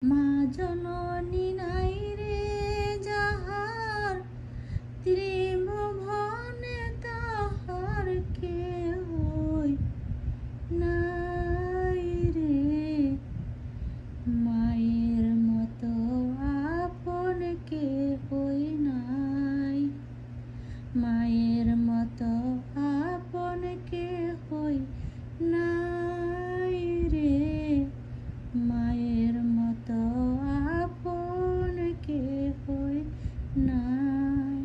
মা জননী নাই রে যাহার, ত্রিভুবনে তাহার কেহই নাই রে। মায়ের মতো আপন কেহই নাই, মায়ের মতো আপন কেহই নাই রে। মায়ের মতো আপন কেহই নাই।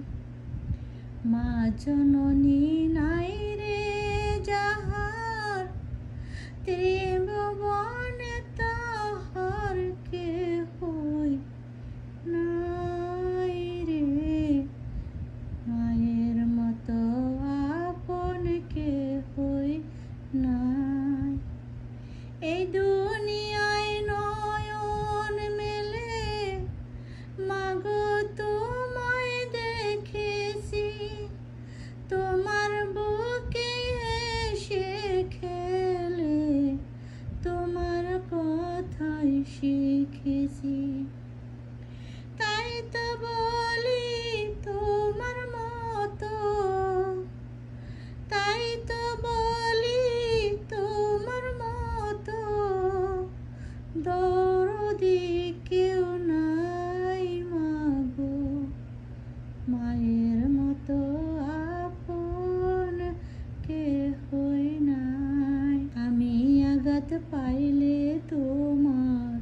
মা জননী নাই রে যাহার, ত্রিভুবনে তাহার কেহই নাই রে। মায়ের মতো আপন কেহই নাই। এই দুনিয়ায় নয়ন মেলে মাগো তোমায় দেখেছি, তোমার বুকে এসে খেলে তোমার কথাই শিখেছি। তাই তো বলি তোমার মতো, তাই তো বলি তোমার মতো দরদি কেউ নাই মাগো। মায়ের মতো আপন কেহই নাই। আমি আঘাত পাইলে তোমার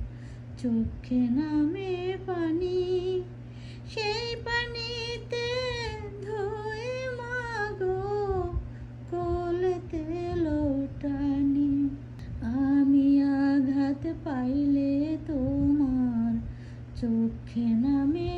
চোখে নামে পানি, সেই পানিতে ধুয়ে মাগো কোলেতে লোটানি। আমি আঘাত পাইলে তোমার চোখে নামে